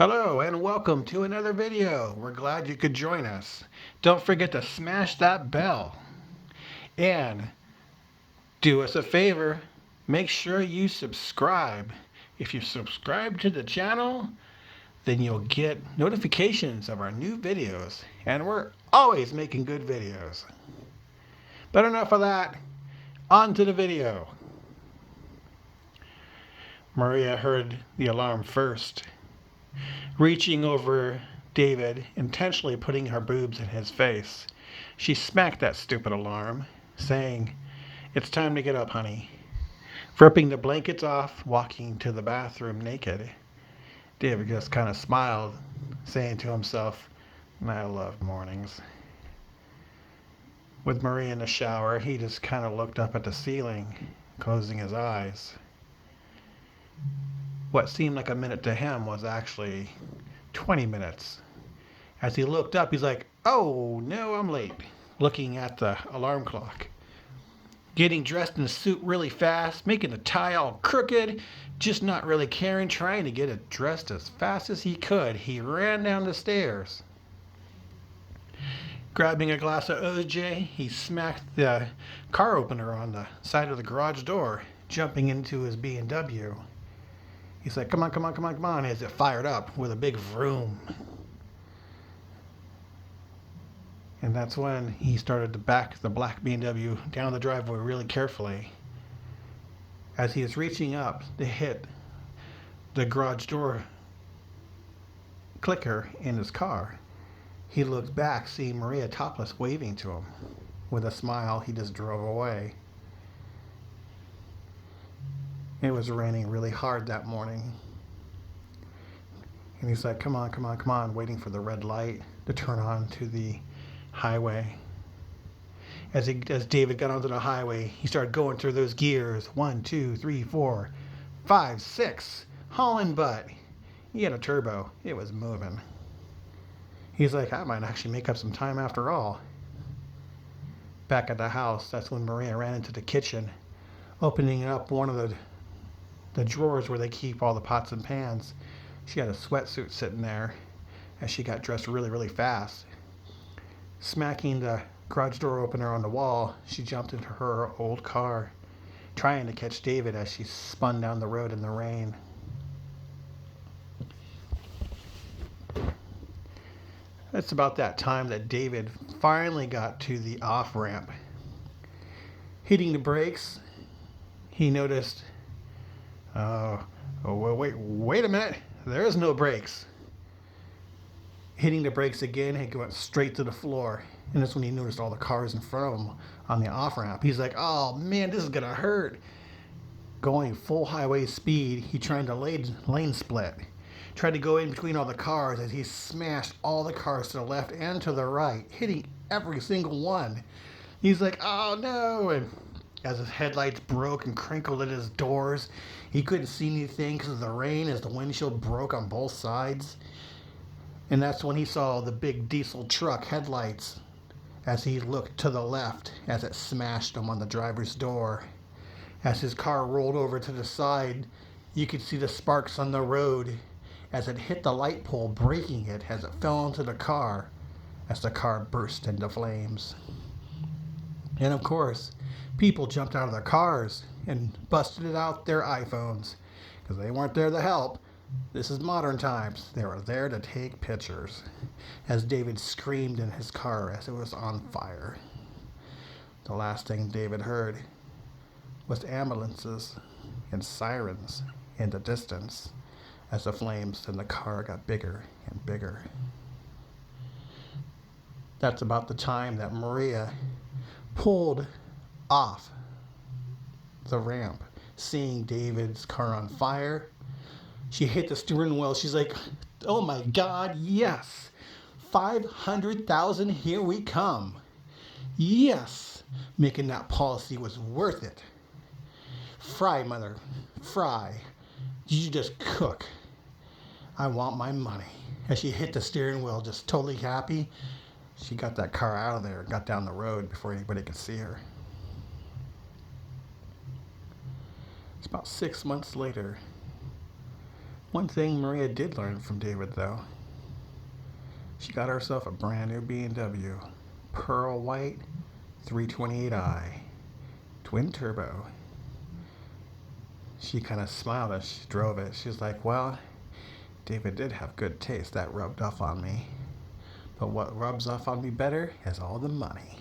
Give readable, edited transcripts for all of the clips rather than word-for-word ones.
Hello and welcome to another video. We're glad you could join us. Don't forget to smash that bell and do us a favor. Make sure you subscribe. If you subscribe to the channel, then you'll get notifications of our new videos. And we're always making good videos. But enough of that. On to the video. Maria heard the alarm first. Reaching over David, intentionally putting her boobs in his face, she smacked that stupid alarm, saying, "It's time to get up, honey." Ripping the blankets off, walking to the bathroom naked, David just kind of smiled, saying to himself, "I love mornings." With Maria in the shower, he just kind of looked up at the ceiling, closing his eyes. What seemed like a minute to him was actually 20 minutes. As he looked up, he's like, "Oh, no, I'm late," looking at the alarm clock. Getting dressed in a suit really fast, making the tie all crooked, just not really caring, trying to get it dressed as fast as he could. He ran down the stairs. Grabbing a glass of OJ, he smacked the car opener on the side of the garage door, jumping into his BMW. He's like, "Come on, come on, come on, come on," as it fired up with a big vroom. And that's when he started to back the black BMW down the driveway really carefully. As he is reaching up to hit the garage door clicker in his car, he looks back, seeing Maria topless, waving to him. With a smile, he just drove away. It was raining really hard that morning. And he's like, "Come on, come on, come on," waiting for the red light to turn on to the highway. As David got onto the highway, he started going through those gears. 1, 2, 3, 4, 5, 6. Hauling butt. He had a turbo. It was moving. He's like, "I might actually make up some time after all." Back at the house, that's when Maria ran into the kitchen, opening up one of the drawers where they keep all the pots and pans. She had a sweatsuit sitting there as she got dressed really, really fast. Smacking the garage door opener on the wall, she jumped into her old car, trying to catch David as she spun down the road in the rain. It's about that time that David finally got to the off-ramp. Hitting the brakes, he noticed, wait a minute, there is no brakes. Hitting the brakes again, he went straight to the floor. And that's when he noticed all the cars in front of him on the off-ramp. He's like, "Oh man, this is gonna hurt." Going full highway speed, he tried to lane split. Tried to go in between all the cars as he smashed all the cars to the left and to the right, hitting every single one. He's like, "Oh no." And as his headlights broke and crinkled at his doors, he couldn't see anything because of the rain as the windshield broke on both sides. And that's when he saw the big diesel truck headlights as he looked to the left as it smashed him on the driver's door. As his car rolled over to the side, you could see the sparks on the road as it hit the light pole, breaking it as it fell into the car as the car burst into flames. And of course, people jumped out of their cars and busted out their iPhones because they weren't there to help. This is modern times. They were there to take pictures as David screamed in his car as it was on fire. The last thing David heard was ambulances and sirens in the distance as the flames in the car got bigger and bigger. That's about the time that Maria pulled off the ramp, seeing David's car on fire. She hit the steering wheel. She's like, "Oh my God, yes. 500,000, here we come. Yes." Making that policy was worth it. Fry, mother, fry. You just cook. I want my money. As she hit the steering wheel, just totally happy, she got that car out of there and got down the road before anybody could see her. It's about 6 months later. One thing Maria did learn from David, though, she got herself a brand new BMW, pearl white 328i, twin turbo. She kind of smiled as she drove it. She was like, well, David did have good taste. That rubbed off on me. But what rubs off on me better is all the money.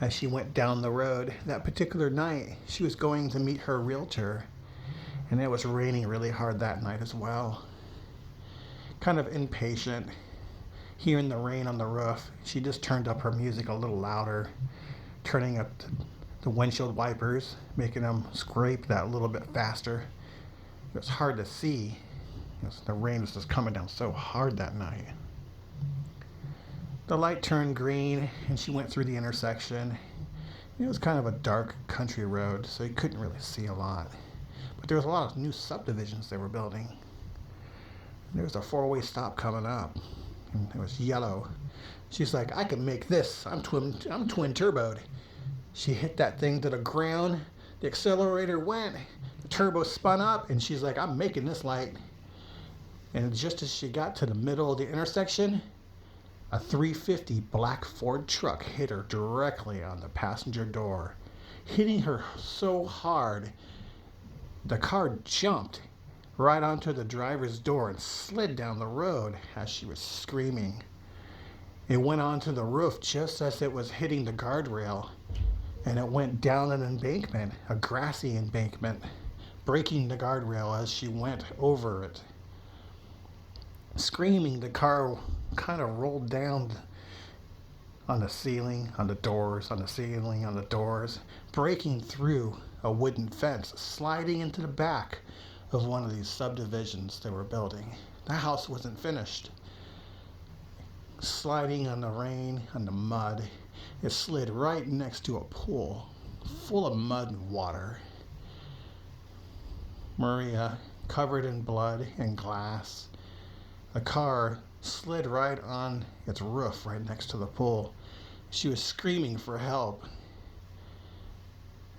As she went down the road, that particular night, she was going to meet her realtor. And it was raining really hard that night as well. Kind of impatient, hearing the rain on the roof, she just turned up her music a little louder, turning up the windshield wipers, making them scrape that little bit faster. It was hard to see. The rain was just coming down so hard that night. The light turned green and she went through the intersection. It was kind of a dark country road, so you couldn't really see a lot. But there was a lot of new subdivisions they were building. There was a four-way stop coming up, and it was yellow. She's like, I can make this. I'm twin turboed. She hit that thing to the ground. The accelerator went. The turbo spun up, and she's like, I'm making this light. And just as she got to the middle of the intersection, a 350 black Ford truck hit her directly on the passenger door, hitting her so hard, the car jumped right onto the driver's door and slid down the road as she was screaming. It went onto the roof just as it was hitting the guardrail, and it went down an embankment, a grassy embankment, breaking the guardrail as she went over it. Screaming, the car kind of rolled down on the ceiling, on the doors, on the ceiling, on the doors, breaking through a wooden fence, sliding into the back of one of these subdivisions they were building. The house wasn't finished. Sliding on the rain, on the mud, it slid right next to a pool full of mud and water. Maria, covered in blood and glass, the car slid right on its roof right next to the pool. She was screaming for help.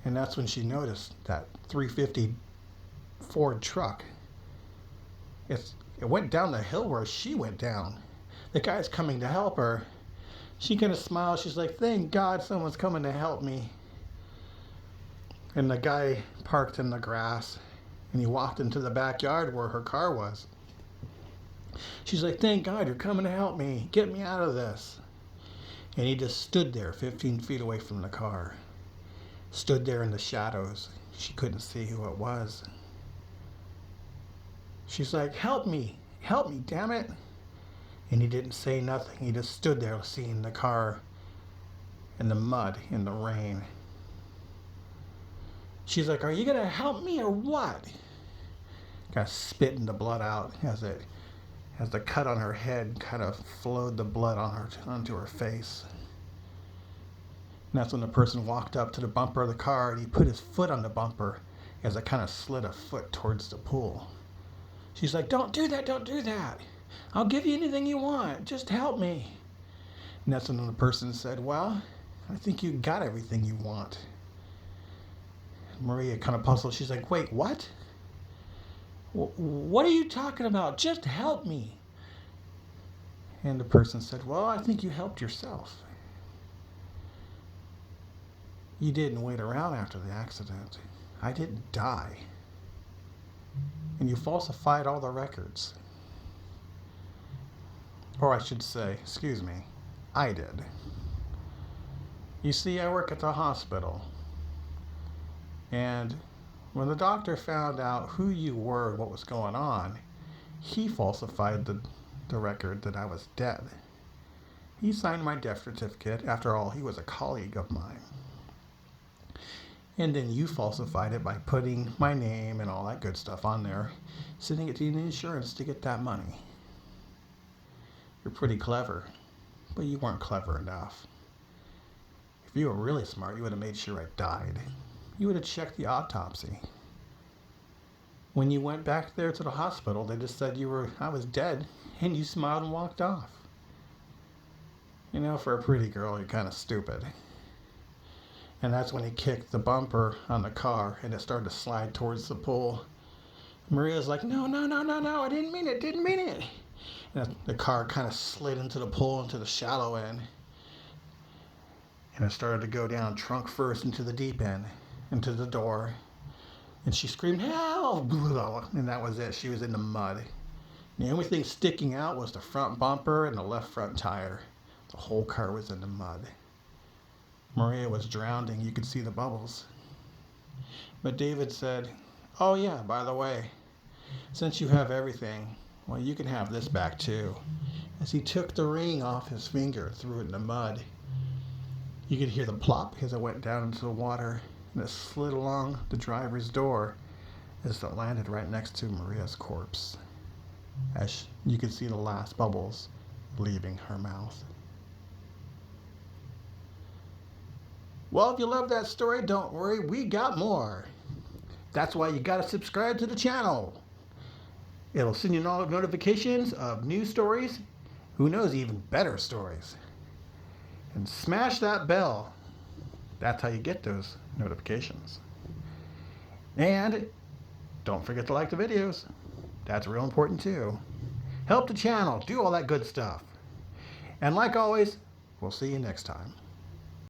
And that's when she noticed that 350 Ford truck. It went down the hill where she went down. The guy's coming to help her. She kind of smiles. She's like, thank God someone's coming to help me. And the guy parked in the grass, and he walked into the backyard where her car was. She's like, thank God you're coming to help me. Get me out of this. And he just stood there 15 feet away from the car. Stood there in the shadows. She couldn't see who it was. She's like, help me, damn it. And he didn't say nothing. He just stood there seeing the car in the mud, in the rain. She's like, are you going to help me or what? Kind of spitting the blood out as the cut on her head kind of flowed the blood onto her face. And that's when the person walked up to the bumper of the car and he put his foot on the bumper as it kind of slid a foot towards the pool. She's like, don't do that. I'll give you anything you want. Just help me. And that's when the person said, well, I think you got everything you want. Maria kind of puzzled. She's like, wait, what? What are you talking about? Just help me. And the person said, well, I think you helped yourself. You didn't wait around after the accident. I didn't die. And you falsified all the records. Or I should say, excuse me, I did. You see, I work at the hospital. And when the doctor found out who you were and what was going on, he falsified the record that I was dead. He signed my death certificate. After all, he was a colleague of mine. And then you falsified it by putting my name and all that good stuff on there, sending it to the insurance to get that money. You're pretty clever, but you weren't clever enough. If you were really smart, you would have made sure I died. You would have checked the autopsy. When you went back there to the hospital, they just said I was dead, and you smiled and walked off. You know, for a pretty girl, you're kind of stupid. And that's when he kicked the bumper on the car, and it started to slide towards the pool. Maria's like, no, no, no, no, no, I didn't mean it, didn't mean it. And the car kind of slid into the pool, into the shallow end. And it started to go down trunk first into the deep end, into the door. And she screamed, help! And that was it. She was in the mud. The only thing sticking out was the front bumper and the left front tire. The whole car was in the mud. Maria was drowning. You could see the bubbles. But David said, oh yeah, by the way, since you have everything, well, you can have this back too. As he took the ring off his finger, threw it in the mud. You could hear the plop as it went down into the water, and it slid along the driver's door as it landed right next to Maria's corpse. As you could see the last bubbles leaving her mouth. Well, if you love that story, don't worry, we got more. That's why you gotta subscribe to the channel. It'll send you notifications of new stories, who knows, even better stories. And smash that bell. That's how you get those notifications. And don't forget to like the videos. That's real important too. Help the channel, do all that good stuff. And like always, we'll see you next time.